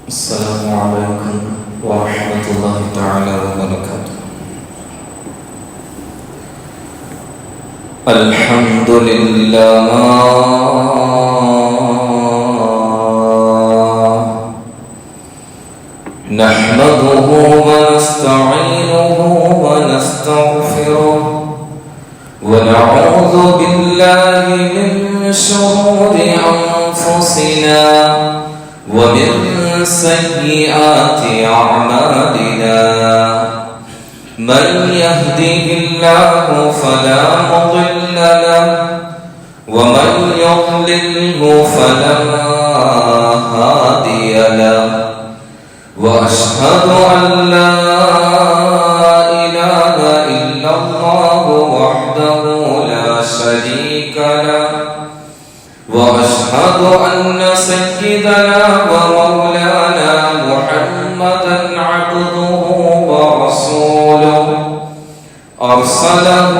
السلام عليكم ورحمة الله تعالى وبركاته. الحمد لله نحمده ونستعينه ونستغفره ونعوذ بالله من شرور أنفسنا ومن سيئات أعمالنا. من يهده الله فلا مضل له ومن يضلله فلا هادي له. وأشهد أن لا إله إلا الله وحده لا شريك له. وأشهد أن سيدنا ومولانا محمدا عبده ورسوله أرسله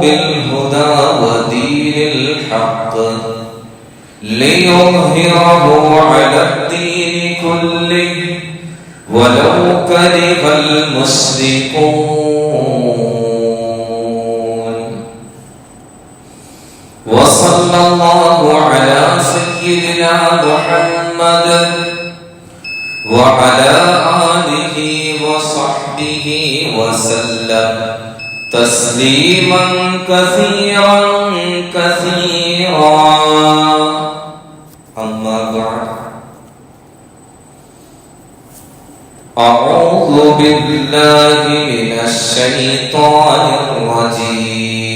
بالهدى ودين الحق ليظهره على الدين كله ولو كره المشركون. وصلى الله على سيدنا محمد وعلى آله وصحبه وسلم تسليما كثيرا كثيرا. أما بعد، أعوذ بالله من الشيطان الرجيم.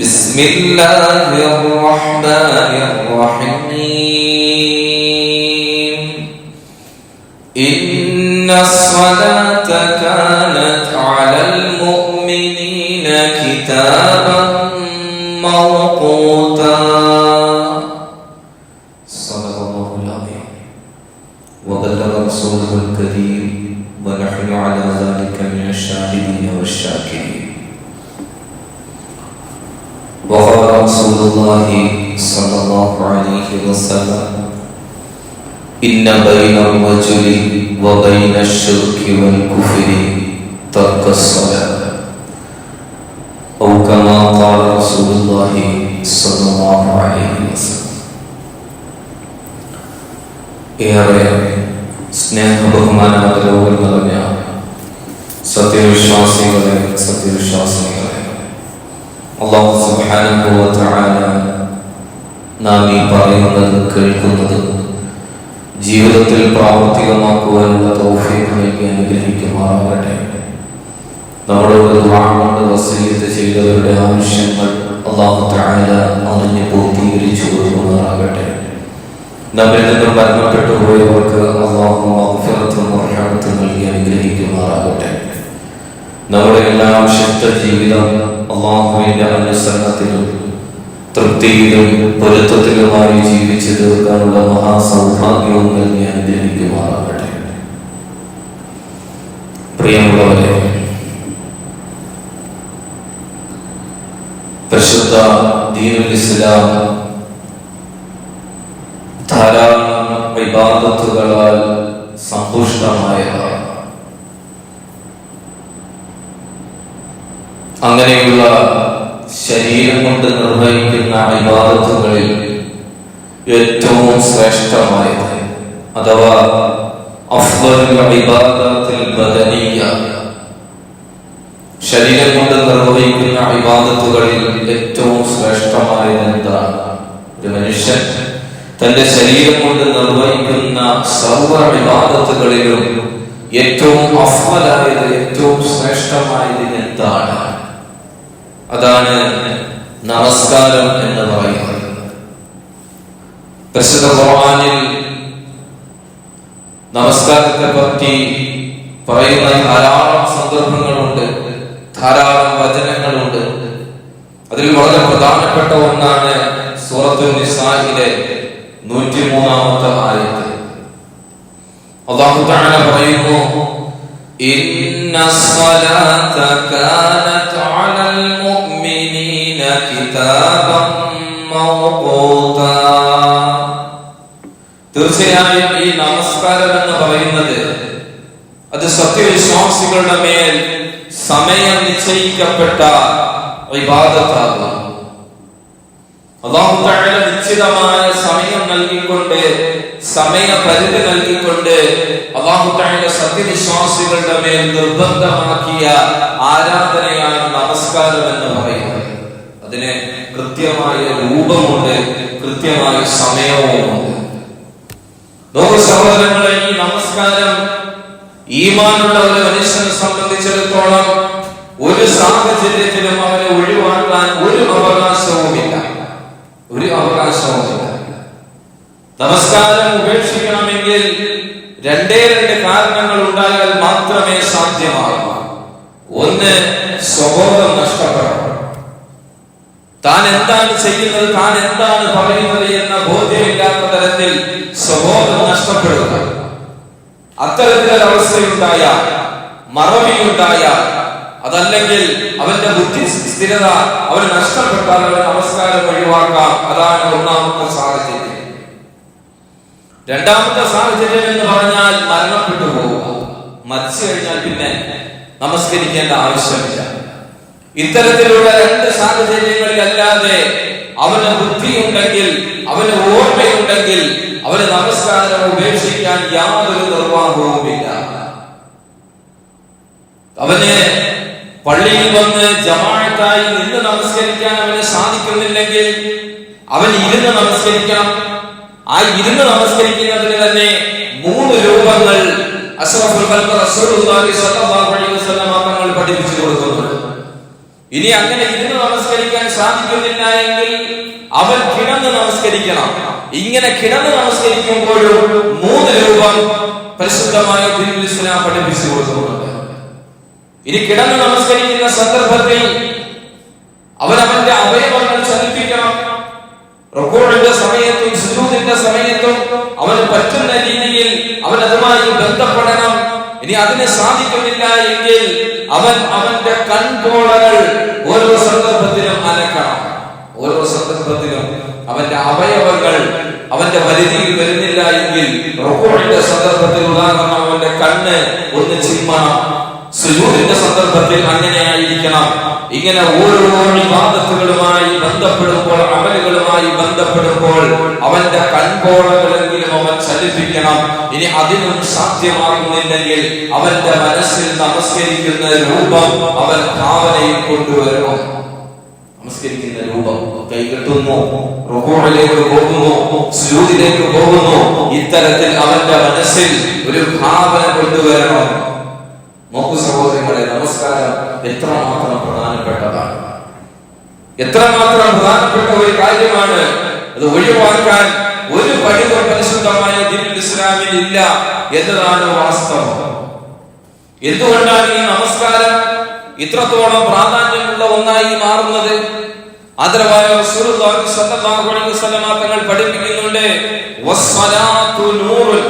بسم الله الرحمن الرحيم. إن الصلاة كانت على المؤمنين كتابا موقوتا. صدق الله العظيم وبلغ رسوله الكريم ونحن على ذلك من الشاهدين والشاكرين. وقال رسول الله صلى الله عليه وسلم: إن بين الرجل وبين الشرك والكفر ترك الصلاة، أو كما قال رسول الله صلى الله عليه وسلم. ഏറെ സ്നേഹബഹുമാനാദരവുകൾ നിറഞ്ഞ സത്യവിശ്വാസികളെ അല്ലാഹു സുബ്ഹാനഹു വ തആല നാം ഈ പറയുന്നത് കേൾക്കുന്നത് ജീവിതത്തിൽ പ്രാവർത്തികമാക്കുവാനുള്ള തൗഫീഖ് നൽകി അനുഗ്രഹിക്കുമാറാകട്ടെ. നമ്മുടെ ദുആ കൊണ്ട് വസിയത്ത് ചെയ്തവരുടെ ആവശ്യങ്ങൾ അല്ലാഹു തആല അറിഞ്ഞ് പൂർത്തീകരിച്ചു കൊടുക്കുമാറാകട്ടെ. നമ്മിൽ നിന്നും മരണപ്പെട്ടു പോയവർക്ക് അല്ലാഹു മഗ്ഫിറത്തും റഹ്മത്തും നൽകി അനുഗ്രഹിക്കുമാറാകട്ടെ. നമ്മുടെ എല്ലാം ശുദ്ധ ജീവിതം അല്ലാഹുവിന്റെ അനുസരണത്തിലും തൃപ്തിയിലും പൊരുത്തത്തിലുമായി ജീവിച്ചു തീർക്കാനുള്ള മഹാസൗഭാഗ്യവും നൽകി അനുഗ്രഹിക്കുമാറാകട്ടെ. പ്രിയമുള്ളവരെ, പരിശുദ്ധ ദീനുൽ ഇസ്ലാം ധാരാളം ഇബാദത്തുകളാൽ സമ്പുഷ്ടമായതാണ്. അങ്ങനെയുള്ള ശരീരം കൊണ്ട് നിർവഹിക്കുന്ന ഇബാദത്തുകളിൽ ഏറ്റവും ശ്രേഷ്ഠമായത് അഥവാ അഫ്ളലുൽ ഇബാദത്തുൽ ബദനിയ്യ, ശരീരം കൊണ്ട് നിർവഹിക്കുന്ന ഇബാദത്തുകളിൽ ഏറ്റവും ശ്രേഷ്ഠമായത് എന്താണ്? ഒരു മനുഷ്യൻ തന്റെ ശരീരം കൊണ്ട് നിർവഹിക്കുന്ന സർവ്വ ഇബാദത്തുകളിലും ഏറ്റവും അഫ്ളലായത്, ഏറ്റവും ശ്രേഷ്ഠമായത് എന്താണ്? അതാണ് നമസ്കാരം എന്ന് പറയുന്നത്. പരിശുദ്ധ ഖുർആനിൽ നമസ്കാരത്തെ പറ്റി പറയുന്ന ധാരാളം സന്ദർഭങ്ങളുണ്ട്, ധാരാളം വചനങ്ങളുണ്ട്. അതിൽ വളരെ പ്രധാനപ്പെട്ട ഒന്നാണ് സൂറത്തുൻ നിസായിലെ 103-ാമത്തെ ആയത്ത്. അല്ലാഹു തആല പറയുന്നു: ഇന്നസ്സലാത കാനത് അലൽ മുഅ്മിനീന കിതാബൻ മൗഖൂതാ. തീർച്ചയായും ഈ നമസ്കാരം എന്ന് പറയുന്നത് അത് സത്യവിശ്വാസികളുടെ മേൽ സമയം നിശ്ചയിക്കപ്പെട്ട ഇബാദത്താണ്. അല്ലാഹു തആല നിശ്ചിതമായ സമയം നൽകിക്കൊണ്ട്, സമയപരിധി നൽകിക്കൊണ്ട് അല്ലാഹു തആല സത്യവിശ്വാസികളുടെ മേൽ നിർബന്ധമാക്കിയ ആരാധനയാണ് നമസ്കാരം എന്ന് പറയുന്നത്. അതിന് കൃത്യമായ രൂപമുണ്ട്, കൃത്യമായ സമയവുമുണ്ട്. നോക്കൂ സഹോദരങ്ങളെ, ഈ നമസ്കാരം ഈമാനുള്ള ഒരു മനുഷ്യനെ സംബന്ധിച്ചിടത്തോളം ഒരു സാഹചര്യത്തിലും അവനെ ഒഴിവാക്കാൻ ഒരു അവകാശവുമില്ല. നമസ്കാരം ഉപേക്ഷിക്കണമെങ്കിൽ രണ്ടേ രണ്ട് കാരണങ്ങൾ ഉണ്ടായാൽ മാത്രമേ സാധ്യമാകൂ. ഒന്ന്, സ്വബോധം നഷ്ടപ്പെടണം. താൻ എന്താണ് ചെയ്യുന്നത്, താൻ എന്താണ് പറയുന്നത് എന്ന ബോധ്യമില്ലാത്ത തരത്തിൽ സ്വബോധം നഷ്ടപ്പെടുക. അത്തരത്തിലൊരവസ്ഥയുണ്ടായാൽ, മറവിയുണ്ടായാൽ, അതല്ലെങ്കിൽ അവന്റെ ബുദ്ധി സ്ഥിരത അവന് നഷ്ടപ്പെട്ടാൽ അവന് നമസ്കാരം ഒഴിവാക്കാം. അതാണ് ഒന്നാമത്തെ സാഹചര്യം. രണ്ടാമത്തെ സാഹചര്യം എന്ന് പറഞ്ഞാൽ മരണപ്പെട്ടു പോവുക. മരിച്ചു കഴിഞ്ഞാൽ പിന്നെ നമസ്കരിക്കേണ്ട ആവശ്യമില്ല. ഇത്തരത്തിലുള്ള രണ്ട് സാഹചര്യങ്ങളിലല്ലാതെ അവന് ബുദ്ധിയുണ്ടെങ്കിൽ, അവന് ഓർമ്മയുണ്ടെങ്കിൽ അവന് നമസ്കാരം ഉപേക്ഷിക്കാൻ യാതൊരു നിർവാഹവുമില്ല. അവന് പള്ളിയിൽ വന്ന് ജമാഅത്തായി നിന്ന് നമസ്കരിക്കാൻ അവന് സാധിക്കുന്നില്ലെങ്കിൽ അവൻ ഇരുന്ന് നമസ്കരിക്കണം. ആ ഇരുന്ന് നമസ്കരിക്കുന്നതിന് തന്നെ 3 രൂപങ്ങൾ അഷ്റഫുൽ ഖൽഖ് റസൂലുള്ളാഹി സ്വല്ലല്ലാഹു അലൈഹി വസല്ലം തങ്ങൾ പഠിപ്പിച്ചു കൊടുക്കുന്നുണ്ട്. ഇനി അങ്ങനെ ഇരുന്ന് നമസ്കരിക്കാൻ സാധിക്കുന്നില്ല എങ്കിൽ അവൻ കിടന്ന് നമസ്കരിക്കണം. ഇങ്ങനെ കിടന്ന് നമസ്കരിക്കുമ്പോഴും 3 രൂപം പരിശുദ്ധമായ ദീനുൽ ഇസ്ലാം പഠിപ്പിച്ചു കൊടുക്കുന്നുണ്ട്. ഇനി കിടന്ന് നമസ്കരിക്കുന്ന സന്ദർഭത്തിൽ അവൻ അവന്റെ അവയവങ്ങൾ ചലിപ്പിക്കണം. റുകൂഇന്റെ സമയത്തും സുജൂദിന്റെ സമയത്തും അവന് പറ്റുന്ന രീതിയിൽ അവൻ അതുമായി ബന്ധപ്പെടണം. ഇനി അതിന് സാധിക്കുന്നില്ല എങ്കിൽ അവൻ അവന്റെ കൺപോളകൾ ഓരോ സന്ദർഭത്തിലും അനക്കണം. ഓരോ സന്ദർഭത്തിലും അവന്റെ അവയവങ്ങൾ അവന്റെ പരിധിയിൽ വരുന്നില്ല എങ്കിൽ റുകൂഇന്റെ സന്ദർഭത്തിൽ ഉദാഹരണം അവന്റെ കണ്ണ് ഒന്ന് ചിമ്മണം. സുജൂദിന്റെ സന്ദർഭത്തിൽ അങ്ങനെയായിരിക്കണം. ഇങ്ങനെ ഓരോ ഇബാദത്തുകളുമായി ബന്ധപ്പെടുമ്പോൾ, അമലുകളുമായി ബന്ധപ്പെടുമ്പോൾ അവന്റെ കൺപോളകളെങ്കിലും അവൻ ചലിപ്പിക്കണം. ഇനി അതിനും സാധ്യമാകുന്നില്ലെങ്കിൽ അവന്റെ മനസ്സിൽ നമസ്കരിക്കുന്ന രൂപം അവൻ ഭാവനയിൽ കൊണ്ടുവരണം. നമസ്കരിക്കുന്ന രൂപം കൈ കെട്ടുന്നു, റുകൂഇലേക്ക് പോകുന്നു, സുജൂദിലേക്ക് പോകുന്നു. ഇത്തരത്തിൽ അവന്റെ മനസ്സിൽ ഒരു ഭാവന കൊണ്ടുവരണം. നോക്കൂ സഹോദരങ്ങളെ, നമസ്കാരം എത്രമാത്രം പ്രധാനപ്പെട്ടതാണ്, എത്രമാത്രം പ്രധാനപ്പെട്ട ഒരു കാര്യമാണ്. അത് ഒഴിവാക്കാൻ ഒരു പഴുതും പരിശുദ്ധമായ ദീനുൽ ഇസ്ലാമിൽ ഇല്ല എന്നതാണ് വാസ്തവം. എന്തുകൊണ്ടാണ് ഈ നമസ്കാരം ഇത്രത്തോളം പ്രാധാന്യമുള്ള ഒന്നായി മാറുന്നത്? ആദരവായ റസൂലുള്ളാഹി സ്വല്ലല്ലാഹു അലൈഹി വസല്ലം തങ്ങൾ പഠിപ്പിക്കുന്നുണ്ട്, വസ്സലാത്തു നൂറുൻ,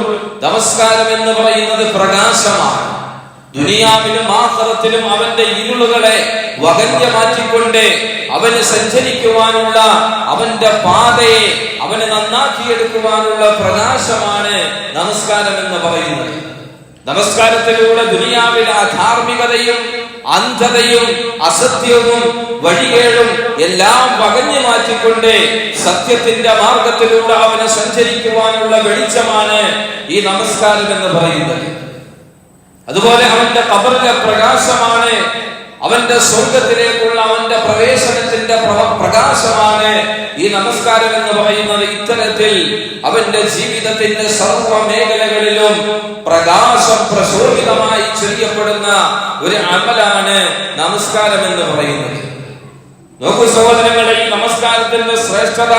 നമസ്കാരം എന്ന് പറയുന്നത് പ്രകാശമാണ്. ദുനിയാവിലും ആഖിറത്തിലും അവന്റെ ഇരുളുകളെ വകഞ്ഞു മാറ്റിക്കൊണ്ട് അവന് സഞ്ചരിക്കുവാനുള്ള, അവന്റെ പാതയെ അവന് നന്നാക്കിയെടുക്കുവാനുള്ള പ്രകാശമാണ് നമസ്കാരം എന്ന് പറയുന്നത്. നമസ്കാരത്തിലൂടെ ദുനിയാവിലെ അധാർമികതയും അന്ധതയും അസത്യവും വഴികേടും എല്ലാം വകഞ്ഞു മാറ്റിക്കൊണ്ട് സത്യത്തിന്റെ മാർഗത്തിലൂടെ അവന് സഞ്ചരിക്കുവാനുള്ള വെളിച്ചമാണ് ഈ നമസ്കാരം എന്ന് പറയുന്നത്. അതുപോലെ അവന്റെ ഖബറിലെ പ്രകാശമാണ്, അവന്റെ സ്വർഗത്തിലേക്കുള്ള അവന്റെ പ്രവേശനത്തിന്റെ പ്രകാശമാണ് ഈ നമസ്കാരം എന്ന് പറയുന്നത്. ഇത്തരത്തിൽ അവന്റെ ജീവിതത്തിന്റെ സർവ്വ മേഖലകളിലും പ്രകാശം പ്രശോഭിതമായി ചെയ്യപ്പെടുന്ന ഒരു അമലാണ് നമസ്കാരം എന്ന് പറയുന്നത്. നോക്കൂ സഹോദരങ്ങളെ, ഈ നമസ്കാരത്തിന്റെ ശ്രേഷ്ഠത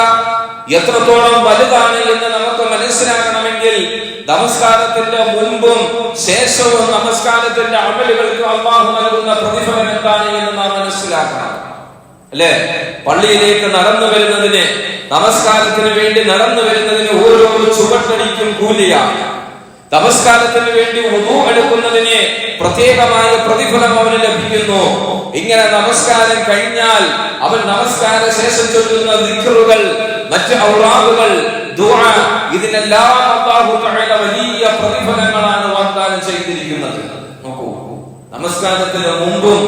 എത്രത്തോളം വലുതാണ് എന്ന് നമുക്ക് മനസ്സിലാക്കണമെങ്കിൽ നമസ്കാരത്തിന്റെ മുൻപും ശേഷവും നമസ്കാരത്തിന്റെ അമലുകൾക്ക് അല്ലാഹു നൽകുന്ന പ്രതിഫലം എന്താണ് എന്ന് നാം മനസ്സിലാക്കണം. അല്ലെ, പള്ളിയിലേക്ക് നടന്നു വരുന്നതിന്, നമസ്കാരത്തിന് വേണ്ടി നടന്നു വരുന്നതിന് ഓരോ ചുവട്ടടിക്കും കൂലിയാണ്. നമസ്കാരത്തിന് വേണ്ടി വുദൂ എടുക്കുന്നതിന് പ്രത്യേകമായ പ്രതിഫലം അവന് ലഭിക്കുന്നു. ഇങ്ങനെ നമസ്കാരം കഴിഞ്ഞാൽ അവൻ നമസ്കാര ശേഷം ചൊല്ലുന്ന ദിക്റുകൾ, മറ്റ് ഔറാദുകൾ, ദുആ, ഇതിനെല്ലാം അല്ലാഹു തആല വലിയ പ്രതിഫലങ്ങളാണ് വാഗ്ദാനം ചെയ്തിരിക്കുന്നത്. നോക്കൂ, നമസ്കാരത്തിന് മുമ്പും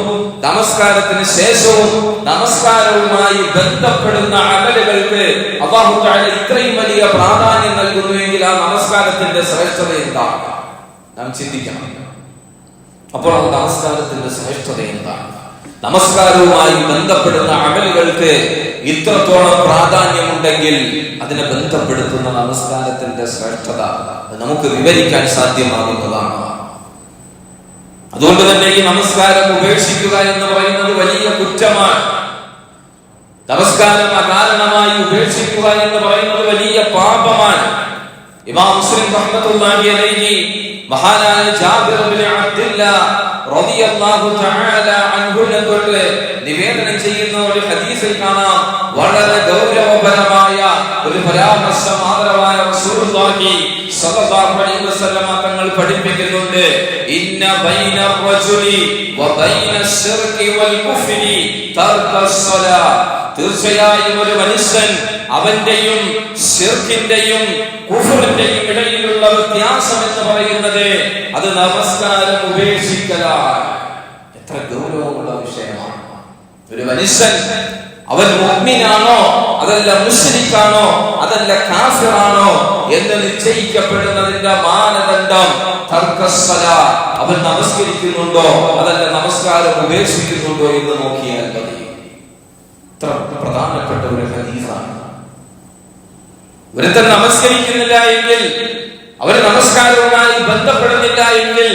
നമസ്കാരത്തിന് ശേഷവും നമസ്കാരവുമായി ബന്ധപ്പെടുന്ന അമലുകൾക്ക് അല്ലാഹു തആല ഇത്രയും വലിയ പ്രാധാന്യം നൽകുന്നുവെങ്കിൽ ആ നമസ്കാരത്തിന്റെ ശ്രേഷ്ഠത എന്താണ് നാം ചിന്തിക്കണം. അപ്പോൾ ആ നമസ്കാരത്തിന്റെ ശ്രേഷ്ഠത എന്താണ്? നമസ്കാരവുമായി ബന്ധപ്പെടുന്ന അമലുകൾക്ക് ഇത്രത്തോളം പ്രാധാന്യമുണ്ടെങ്കിൽ അതിനെ ബന്ധപ്പെടുത്തുന്ന നമസ്കാരത്തിന്റെ ശ്രേഷ്ഠത നമുക്ക് വിവരിക്കാൻ സാധ്യമാകുന്നതാണ്. അതുകൊണ്ട് തന്നെ ഈ നമസ്കാരം ഉപേക്ഷിക്കുക എന്ന് പറയുന്നത് വലിയ കുറ്റമാണ്. നമസ്കാരം അകാരണമായി ഉപേക്ഷിക്കുക എന്ന് പറയുന്നത് വലിയ പാപമാണ്. ഇമാം മുസ്ലിം റഹ്മത്തുള്ളാഹി അലൈഹി മഹാനായ ജാബിർ ഇബ്നു അബ്ദുല്ലാഹ് റളിയല്ലാഹു തആല അൻഹുവിനെ തൊട്ട് നിവേദനം ചെയ്യുന്ന ഒരു ഹദീസിൽ കാണാം, വളരെ ഗൗരവപരമായ ഒരു പരാമർശം ആദരവായ റസൂലുള്ളാഹി സ്വല്ലല്ലാഹു അലൈഹി വസല്ലം തങ്ങൾ പഠിപ്പിക്കുന്നുണ്ട്. ഇന്ന ബൈന റജുലി വ ബൈന ശിർകി വൽ കുഫ്രി തർക്കസ് സ്വലാ. തീർച്ചയായും ഒരു മനുഷ്യൻ അവന്റെയും ശിർക്കിന്റെയും കുഫ്റിന്റെയും ഇടയിലുള്ള വ്യത്യാസം എന്ന് പറയുന്നത് അത് നമസ്കാരം ഉപേക്ഷിക്കലാണ്. എത്ര ഗൗരവമുള്ള വിഷയമാണ്. ഒരു മനുഷ്യൻ അവൻ മുഅ്മിനാണോ അതല്ല മുശ്രിക്കാണോ അതല്ല കാഫിറാണോ എന്ന് നിശ്ചയിക്കപ്പെടുന്നതിന്റെ മാനദണ്ഡം തർക്കസ്സലാ, അവൻ നമസ്കരിക്കുന്നുണ്ടോ അതല്ല നമസ്കാരം ഉപേക്ഷിക്കുന്നുണ്ടോ എന്ന് നോക്കിയാൽ മതി. ഇത്ര പ്രധാനപ്പെട്ട ഒരു ഹദീസാണ്. ഒരുത്തൻ നമസ്കരിക്കുന്നില്ല എങ്കിൽ, അവന് നമസ്കാരവുമായി ബന്ധപ്പെടുന്നില്ല എങ്കിൽ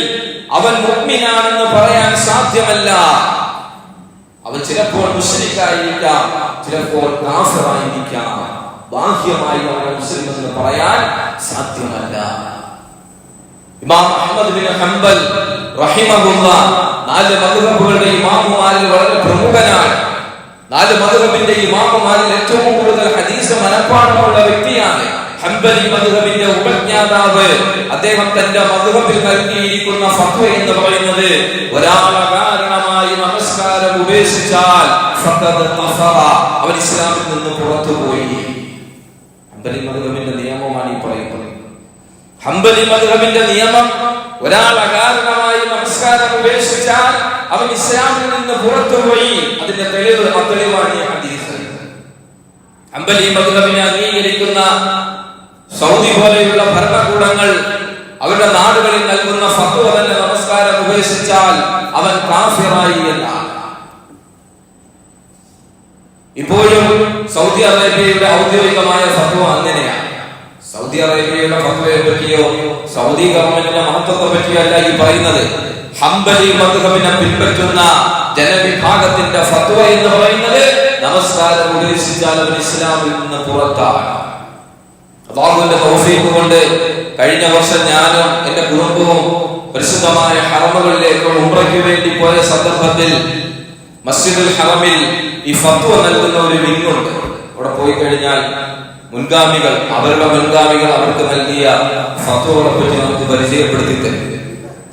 അവൻ മുഅ്മിനാണെന്ന് പറയാൻ സാധ്യമല്ല. അവൻ ചിലപ്പോൾ മുശ്രിക്കായിരിക്കാം, ചിലപ്പോൾ കാഫിറായിരിക്കാം. ബാഹ്യമായി അവൻ മുസ്ലിം എന്ന് പറയാൻ സാധ്യമല്ല. ഇമാം അഹ്മദ് ബിൻ ഹംബൽ റഹിമഹുല്ലാഹ് 4 മദ്ഹബുകളുടെ ഇമാമുമാരിൽ വളരെ പ്രമുഖനാണ്. 4 മദ്ഹബിന്റെ ഇമാമുമാരിൽ ഏറ്റവും കൂടുതൽ ഹദീസ് മനഃപ്പാഠമുള്ള വ്യക്തിയാണ്. ഹംബലി മദ്ഹബിന്റെ ഉപജ്ഞാതാവ്. അദ്ദേഹം തന്റെ മദ്ഹബിൽ നൽകിയിരിക്കുന്ന ഫത്വ എന്ന് പറയുന്നത് ഒരാൾ അകാരണമായി നമസ്കാരം ഉപേക്ഷിച്ചാൽ ഫഖദ് കഫറ, അവൻ ഇസ്ലാമിൽ നിന്ന് പുറത്തുപോയി. ഹംബലി മദ്ഹബിന്റെ നിയമമാണ് ഈ പറയുന്നത്. ഹംബലി മദ്ഹബിന്റെ നിയമം, ഒരാൾ അകാരണമായി നമസ്കാരം ഉപേക്ഷിച്ചാൽ അവൻ ഇസ്ലാമിൽ നിന്ന് പുറത്തുപോയി. അതിന്റെ തെളിവാണ് ഈ ഹദീസ്. ഹംബലി മദ്ഹബിനെ അംഗീകരിക്കുന്ന സൗദി പോലെയുള്ള ഭരണകൂടങ്ങൾ അവരുടെ നാടുകളിൽ നൽകുന്ന ഫത്വ തന്നെ നമസ്കാരം ഉപേക്ഷിച്ചാൽ അവൻ കാഫിറായി എന്നാണ്. ഇപ്പോഴും സൗദി അറേബ്യയുടെ ഔദ്യോഗികമായ ഫത്വ അങ്ങനെയാണ്. സൗദി അറേബ്യയുടെ ഫത്വയെ പറ്റിയോ സൗദി ഗവൺമെന്റിന്റെ മഹത്വത്തെ പറ്റിയോ അല്ല ഈ പറയുന്നത്. ഹംബലി മദ്ഹബിനെ പിൻപറ്റുന്ന ജനവിഭാഗത്തിന്റെ ഫത്വ എന്ന് പറയുന്നത് നമസ്കാരം ഉപേക്ഷിച്ചാൽ അവൻ ഇസ്ലാമിൽ നിന്ന് പുറത്താണ്. അല്ലാഹുവിന്റെ തൗഫീഖ് കൊണ്ട് കഴിഞ്ഞ വർഷം ഞാനും എന്റെ കുടുംബവും പരിശുദ്ധമായ ഹറമുകളിലേക്ക് ഉംറയ്ക്ക് വേണ്ടി പോയ സന്ദർഭത്തിൽ മസ്ജിദുൽ ഹറമിൽ ഈ ഫത്വ നൽകുന്ന ഒരു വിങ്ങുണ്ട്. അവിടെ പോയി കഴിഞ്ഞാൽ മുൻഗാമികൾ അവർക്ക് നൽകിയ ഫത്വകളെ പറ്റി നമുക്ക് പരിചയപ്പെടുത്തി തരും.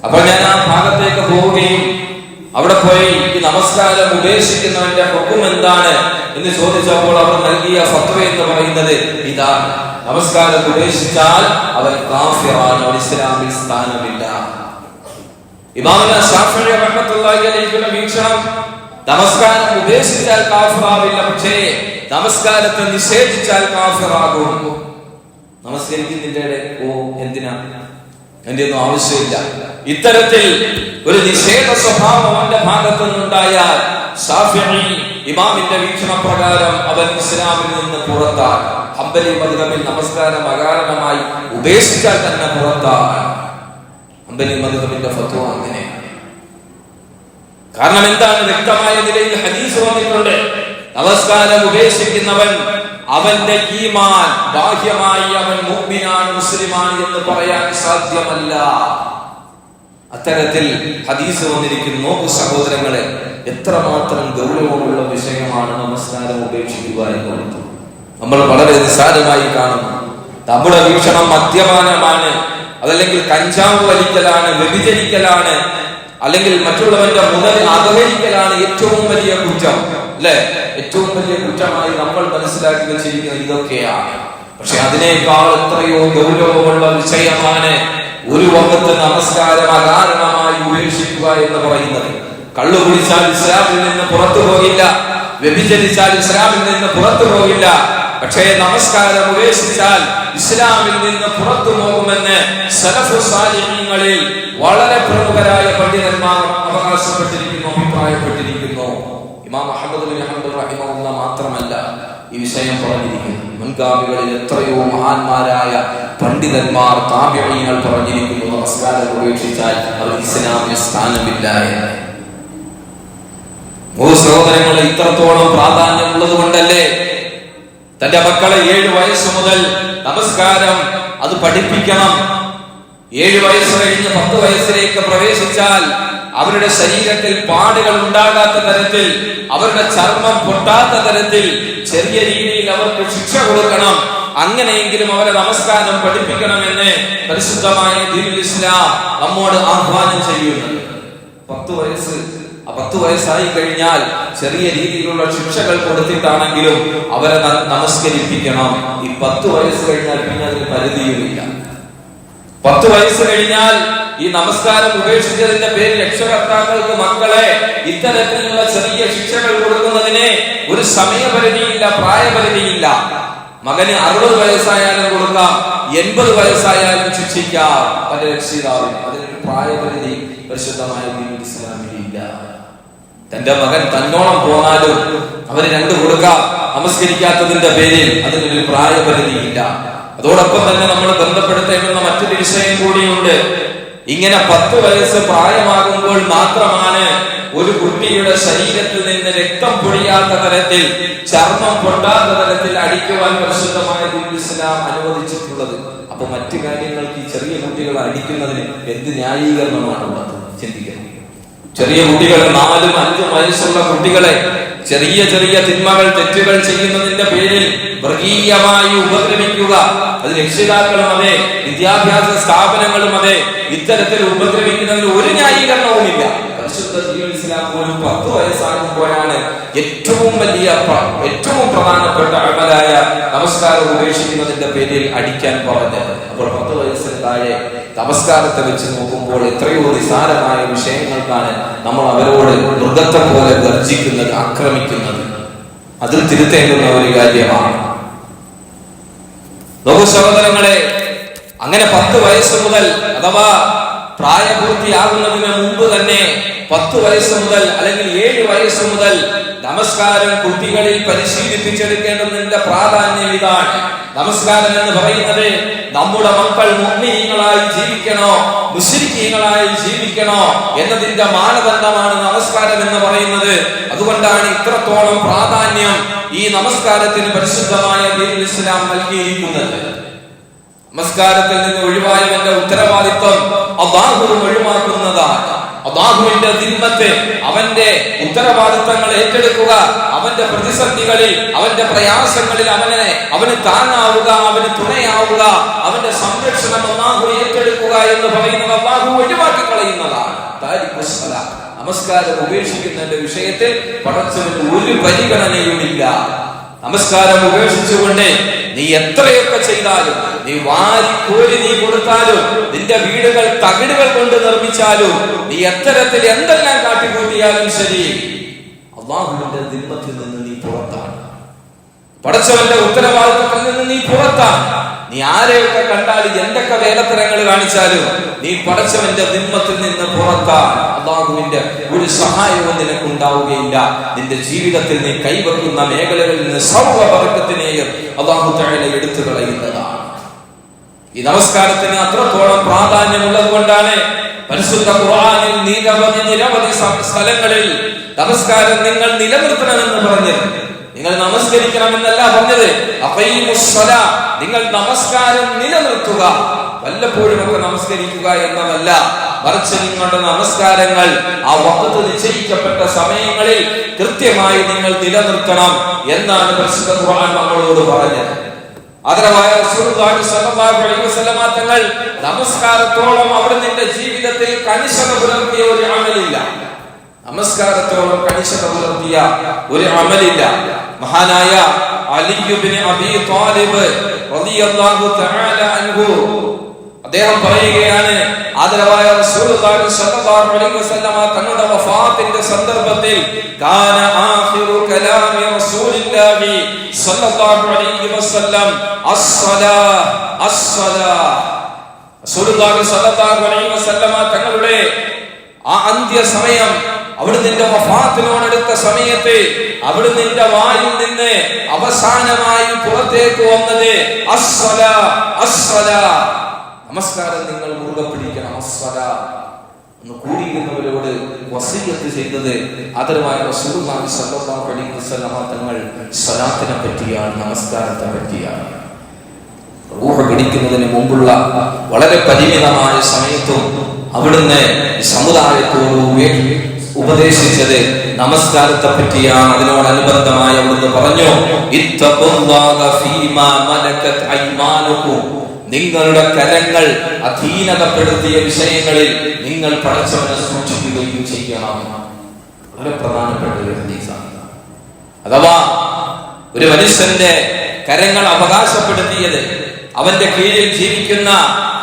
അപ്പോൾ ഞാൻ ആ ഭാഗത്തേക്ക് പോവുകയും അവിടെ പോയി ഈ നമസ്കാരം ഉപേക്ഷിക്കുന്നവന്റെ ഹുക്ം എന്താണ് എന്ന് ചോദിച്ചപ്പോൾ അവർ നൽകിയ ഫത്വ എന്ന് പറയുന്നത് ഇതാണ്: നമസ്കാരം ഉപേക്ഷിച്ചാൽ അവൻ കാഫിറാണ്, ഇസ്ലാമിൽ സ്ഥാനമില്ല. ഇമാം ശാഫിഈ റഹ്മത്തുള്ളാഹി അലൈഹിയുടെ വീക്ഷണം നമസ്കാരം ഉപേക്ഷിച്ചാൽ കാഫിറാവില്ല, പക്ഷേ നമസ്കാരത്തെ നിഷേധിച്ചാൽ കാഫിറാകും. നമസ്കരിക്കുന്നതിന്റെ എന്തിനാ, എന്റെ ഒന്നും ആവശ്യമില്ല. ഇത്തരത്തിൽ ഒരു നിഷേധ സ്വഭാവം അവന്റെ ഭാഗത്തു നിന്നുണ്ടായാൽ ശാഫിഈ ഇമാമിന്റെ വീക്ഷണ പ്രകാരം അവൻ ഇസ്ലാമിൽ നിന്ന് പുറത്താണ്. ഹംബലി മദ്ഹബിൽ നമസ്കാരം അകാരണമായി ഉപേക്ഷിച്ചാൽ തന്നെ പുറത്താണ്. ഹംബലി മദ്ഹബിന്റെ ഫത്വ അങ്ങനെയാണ്. കാരണം എന്താണ്? വ്യക്തമായ നിലയിൽ ഹദീസ് വന്നിട്ടുണ്ട്. നമസ്കാരം ഉപേക്ഷിക്കുന്നവൻ അവന്റെ ഈമാൻ ബാഹ്യമായി അവൻ മുഅ്മിനാണ്, മുസ്ലിമാണ് എന്ന് പറയാൻ സാധ്യമല്ല. അത്തരത്തിൽ ഹദീസ് വന്നിരിക്കുന്നു. നോക്കൂ സഹോദരങ്ങളെ, എത്രമാത്രം ഗൗരവമുള്ള വിഷയമാണ് നമസ്കാരം ഉപേക്ഷിക്കുക എന്നുള്ളത്. നമ്മൾ വളരെ നിസ്സാരമായി കാണുന്നു. നമ്മുടെ വീക്ഷണം മദ്യപാനമാണ്, അതല്ലെങ്കിൽ കഞ്ചാവ് വലിക്കലാണ്, വ്യഭിചരിക്കലാണ്, അല്ലെങ്കിൽ മറ്റുള്ളവന്റെ മുതൽ അപഹരിക്കലാണ് ഏറ്റവും വലിയ കുറ്റം, അല്ലെ? ഏറ്റവും വലിയ കുറ്റമായി നമ്മൾ മനസ്സിലാക്കി വെച്ചിരിക്കുന്നത് ഇതൊക്കെയാണ്. പക്ഷെ അതിനേക്കാൾ എത്രയോ ഗൗരവമുള്ള വിഷയമാണ് ഒരു വകത്ത് നമസ്കാരം അകാരണമായി ഉപേക്ഷിക്കുക എന്ന് പറയുന്നത്. കള്ളു കുടിച്ചാൽ ഇസ്ലാമിൽ നിന്ന് പുറത്തു പോകില്ല, വ്യഭിചരിച്ചാൽ ഇസ്ലാമിൽ നിന്ന് പുറത്തു പോകില്ല. പക്ഷേ നമസ്കാരം ഉപേക്ഷിച്ചാൽ ഇസ്ലാമിൽ നിന്ന് പുറത്തു പോകുമെന്ന് സലഫു സാലിഹീങ്ങളിൽ വളരെ പ്രമുഖരായ പണ്ഡിതന്മാർ അവകാശപ്പെട്ടിരിക്കുന്നു, അഭിപ്രായപ്പെട്ടിരിക്കുന്നു. ഇമാം അഹ്മദ് ബിൻ ഹംബൽ റഹിമഹുല്ലാഹ് മാത്രമല്ല ഈ വിഷയം പറഞ്ഞിരിക്കുന്നു. മുൻഗാമികളിൽ എത്രയോ മഹാന്മാരായ പണ്ഡിതന്മാർ താബിഈങ്ങൾ പറഞ്ഞിരിക്കുന്നു, നമസ്കാരം ഉപേക്ഷിച്ചാൽ അവർ ഇസ്ലാമിന് സ്ഥാനമില്ല എന്ന്. സഹോദരങ്ങളെ, ഇത്രത്തോളം പ്രാധാന്യമുള്ളത് കൊണ്ടല്ലേ തന്റെ മക്കളെ 7 വയസ്സ് മുതൽ നമസ്കാരം അത് പഠിപ്പിക്കണം. 7 വയസ്സ് കഴിഞ്ഞ് 10 വയസ്സിലേക്ക് പ്രവേശിച്ചാൽ അവരുടെ ശരീരത്തിൽ പാടുകൾ ഉണ്ടാകാത്ത തരത്തിൽ, അവരുടെ ചർമ്മം പൊട്ടാത്ത തരത്തിൽ ചെറിയ രീതിയിൽ അവർക്ക് ശിക്ഷ കൊടുക്കണം. അങ്ങനെയെങ്കിലും അവരെ നമസ്കാരം പഠിപ്പിക്കണമെന്ന് പരിശുദ്ധമായ ദീനുൽ ഇസ്ലാം നമ്മോട് ആഹ്വാനം ചെയ്യുന്നുണ്ട്. 10 വയസ്സായി കഴിഞ്ഞാൽ ചെറിയ രീതിയിലുള്ള ശിക്ഷകൾ കൊടുത്തിട്ടാണെങ്കിലും അവരെ നമസ്കരിപ്പിക്കണം. ഈ 10 വയസ്സ് കഴിഞ്ഞാൽ പിന്നെ അതിന് പരിധിയുമില്ല. 10 വയസ്സ് കഴിഞ്ഞാൽ ഈ നമസ്കാരം ഉപേക്ഷിച്ചതിന്റെ പേരിൽ രക്ഷകർത്താക്കൾക്ക് മക്കളെ ഇത്തരത്തിലുള്ള ചെറിയ ശിക്ഷകൾ കൊടുക്കുന്നതിന് ഒരു സമയപരിധിയില്ല, പ്രായപരിധിയില്ല. മകന് 60 വയസ്സായാലും കൊടുക്കാം, 80 വയസ്സായാലും ശിക്ഷിക്കാം പല രക്ഷിതാവിന്. അതിനൊരു പ്രായപരിധി പരിശുദ്ധമായ ദീനുൽ ഇസ്ലാമിലില്ല. തന്റെ മകൻ തന്നോളം പോന്നാലും അവന് 2 കൊടുക്കാം നമസ്കരിക്കാത്തതിന്റെ പേരിൽ. അതിനൊരു പ്രായപരിധിയില്ല. അതോടൊപ്പം തന്നെ നമ്മൾ ബന്ധപ്പെടുത്തേണ്ടുന്ന മറ്റൊരു വിഷയം കൂടിയുണ്ട്. ഇങ്ങനെ 10 വയസ്സ് പ്രായമാകുമ്പോൾ മാത്രമാണ് ഒരു കുട്ടിയുടെ ശരീരത്തിൽ നിന്ന് രക്തം പൊടിയാത്ത തരത്തിൽ, ചർമ്മം പൊട്ടാത്ത തരത്തിൽ അടിക്കുവാൻ പരിശുദ്ധമായ ദീനുൽ ഇസ്ലാം അനുവദിച്ചിട്ടുള്ളത്. അപ്പൊ മറ്റു കാര്യങ്ങൾക്ക് ഈ ചെറിയ കുട്ടികളെ അടിക്കുന്നതിന് എന്ത് ന്യായീകരണമാണുള്ളത്? ചിന്തിക്കണം. ചെറിയ കുട്ടികൾ 4-5 വയസ്സുള്ള കുട്ടികളെ ചെറിയ ചെറിയ തിന്മകൾ, തെറ്റുകൾ ചെയ്യുന്നതിന്റെ പേരിൽ മൃഗീയമായി ഉപദ്രവിക്കുക, അത് രക്ഷിതാക്കളും അതെ, വിദ്യാഭ്യാസ സ്ഥാപനങ്ങളും അതെ, ഇത്തരത്തിൽ ഉപദ്രവിക്കുന്നതിന് ഒരു ന്യായീകരണവുമില്ല. പരിശുദ്ധ ദീനുൽ ഇസ്ലാം പോലും 10 വയസ്സാകുമ്പോഴാണ് ഏറ്റവും പ്രധാനപ്പെട്ട അമലായ നമസ്കാരം ഉപേക്ഷിക്കുന്നതിന്റെ പേരിൽ അടിക്കാൻ പറഞ്ഞത്. അപ്പോൾ 10 വയസ്സിന് താഴെ നമസ്കാരത്തെ വെച്ച് നോക്കുമ്പോൾ എത്രയോ നിസാരമായ വിഷയങ്ങൾക്കാണ് നമ്മൾ അവരോട് മൃഗത്തെ പോലെ ഗർജിക്കുന്നത്, ആക്രമിക്കുന്നത്. അതിൽ തിരുത്തേണ്ടുന്ന ഒരു കാര്യമാണ്. സഹോദരങ്ങളെ, അങ്ങനെ 10 വയസ്സ് മുതൽ അഥവാ പ്രായപൂർത്തിയാകുന്നതിന് മുമ്പ് തന്നെ 10 വയസ്സ് മുതൽ അല്ലെങ്കിൽ 7 വയസ്സ് മുതൽ നമസ്കാരം കുട്ടികളിൽ പരിശീലിപ്പിച്ചെടുക്കേണ്ടതിന്റെ പ്രാധാന്യം ഇതാണ്. നമസ്കാരം എന്ന് പറയുന്നത് നമ്മുടെ മക്കൾ മുഅ്മിനീങ്ങളായി ജീവിക്കണോ, മുശ്രിക്കീങ്ങളായി ജീവിക്കണോ എന്നതിന്റെ മാനദണ്ഡമാണ് നമസ്കാരം എന്ന് പറയുന്നത്. അതുകൊണ്ടാണ് ഇത്രത്തോളം പ്രാധാന്യം ഈ നമസ്കാരത്തിന് പരിശുദ്ധമായ ദീനുൽ ഇസ്ലാം നൽകിയിരിക്കുന്നത്. നമസ്കാരത്തിൽ നിന്ന് ഒഴിവായവന്റെ ഉത്തരവാദിത്വം അല്ലാഹു ഒഴിവാക്കുന്നതാണ്. അല്ലാഹുവിന്റെ ദിമ്മത്ത്, അവന്റെ ഉത്തരവാദിത്തങ്ങൾ ഏറ്റെടുക്കുക, അവന്റെ പ്രതിസന്ധികളിൽ, അവന്റെ പ്രയാസങ്ങളിൽ അവന് താങ്ങാവുക, അവന് തുണയാവുക, അവന്റെ സംരക്ഷണം അല്ലാഹു ഏറ്റെടുക്കുക എന്ന് പറയുന്നത് അല്ലാഹു ഒഴിവാക്കി കളയുന്നതാണ്. നമസ്കാരം ഉപേക്ഷിക്കുന്നതിന്റെ വിഷയത്തിൽ പടച്ചവന് ഒരു പരിഗണനയുമില്ല. നമസ്കാരം ഉപേക്ഷിച്ചുകൊണ്ട് നീ എത്രയൊക്കെ ചെയ്താലും, നീ വാരിക്കോരി നീ കൊടുത്താലും, നിന്റെ വീടുകൾ തകിടുകൾ കൊണ്ട് നിർമ്മിച്ചാലും, നീ എത്തരത്തിൽ എന്തെല്ലാം കാട്ടിക്കൂട്ടിയാലും ശരി, അല്ലാഹുവിന്റെ ദിമ്മത്തിൽ നിന്ന് നീ പുറത്താണ്. പടച്ചവന്റെ ഉത്തരവാദിത്വത്തിൽ നിന്ന് നീ പുറത്താണ്. നീ ആരെയൊക്കെ കണ്ടാലും എന്തൊക്കെ വേലത്തരങ്ങൾ കാണിച്ചാലും നീ പടച്ചവന്റെ ദിമ്മത്തിൽ നിന്ന് പുറത്താണ്. അല്ലാഹുവിന്റെ ഒരു സഹായവും നിനക്കുണ്ടാവുകയില്ല. നിന്റെ ജീവിതത്തിൽ നീ കൈവെക്കുന്ന മേഖലകളിൽ നിന്ന് സർവ്വ ബർക്കത്തിനെയും അല്ലാഹു തആല എടുത്തു കളയുന്നതാണ്. ഈ നമസ്കാരത്തിന് അത്രത്തോളം പ്രാധാന്യമുള്ളത് കൊണ്ടാണ് പരിശുദ്ധ ഖുർആനിൽ നിരവധി സ്ഥലങ്ങളിൽ നമസ്കാരം നിങ്ങൾ നിലനിർത്തണമെന്ന് പറഞ്ഞത്. നിങ്ങൾ നമസ്കരിക്കണമെന്നല്ല പറഞ്ഞത്. അഖീമുസ്സലാ, നിങ്ങൾ നമസ്കാരം നിലനിർത്തുക. വല്ലപ്പോഴും ഒക്കെ നമസ്കരിക്കുക എന്നതല്ല, മറിച്ച് നിങ്ങളുടെ നമസ്കാരങ്ങൾ ആ വഖത്ത് നിശ്ചയിക്കപ്പെട്ട സമയങ്ങളിൽ കൃത്യമായി നിങ്ങൾ നിലനിർത്തണം എന്നാണ് പരിശുദ്ധ ഖുർആൻ നമ്മളോട് പറഞ്ഞത്. ആദരവായ റസൂലുള്ളാഹി സ്വല്ലല്ലാഹു അലൈഹി വസല്ലമ തങ്ങൾ നമസ്കാരത്തോളം അവിടുത്തെ ജീവിതത്തിൽ കണിശത പുലർത്തിയ ഒരു അമലില്ല. നമസ്കാരത്തോളം കണിശത പുലർത്തിയ ഒരു അമലില്ല. മഹാനായ അലി ഇബ്നു അബീ ത്വാലിബ് റളിയല്ലാഹു തആല അൻഹു അദ്ദേഹം പറയുകയാണ്, ആദരവായ റസൂലുള്ളാഹി സ്വല്ലല്ലാഹു അലൈഹി വസല്ലമ തങ്ങളുടെ വഫാത്തിന്റെ സന്ദർഭത്തിൽ കാന ആഖിറു കലാമി റസൂലില്ലാഹി സ്വല്ലല്ലാഹു അലൈഹി വസല്ലം അസ്സലാ. റസൂലുള്ളാഹി സ്വല്ലല്ലാഹു അലൈഹി വസല്ലമ തങ്ങളുടെ ആ അന്ത്യ സമയം, അവിടുന്ന് വഫാത്തിനോടടുത്ത സമയത്ത് അവിടുന്ന് വായിൽ നിന്ന് അവസാനമായി പുറത്തേക്ക് വന്നത് അസ്സലാ അസ്സലാ, നമസ്കാരം നിങ്ങൾ മുറുകെ പിടിക്കണം, അസ്സലാ എന്ന് കൂടിയിരുന്നവരോട് വസിയത്ത് ചെയ്തത് ആദരവായ റസൂലുള്ളാഹി സ്വല്ലല്ലാഹു അലൈഹി വസല്ലമ തങ്ങൾ സ്വലാത്തിനെ പറ്റിയാണ്, നമസ്കാരത്തെ പറ്റിയാണ്. റൂഹ് പിടിക്കുന്നതിന് മുമ്പുള്ള വളരെ പരിമിതമായ സമയത്തും അവിടുന്ന് സമുദായത്തോട് ഉപദേശിച്ചത് നമസ്കാരത്തെ പറ്റിയാണ്. അതിനോടനുബന്ധമായി അവിടുന്ന് പറഞ്ഞു, ഇത്തഖുല്ലാഹ ഫീമാ മലകത് അയ്മാനുകും, നിങ്ങളുടെ കരങ്ങൾ അധീനതപ്പെടുത്തിയ വിഷയങ്ങളിൽ നിങ്ങൾ പടച്ചവനെ സൂക്ഷിക്കുകയും ചെയ്യണം. വളരെ പ്രധാനപ്പെട്ട ഒരു ഹദീസാണ്. അഥവാ ഒരു മനുഷ്യന്റെ കരങ്ങൾ അവകാശപ്പെടുത്തിയത് അവന്റെ കീഴിൽ ജീവിക്കുന്ന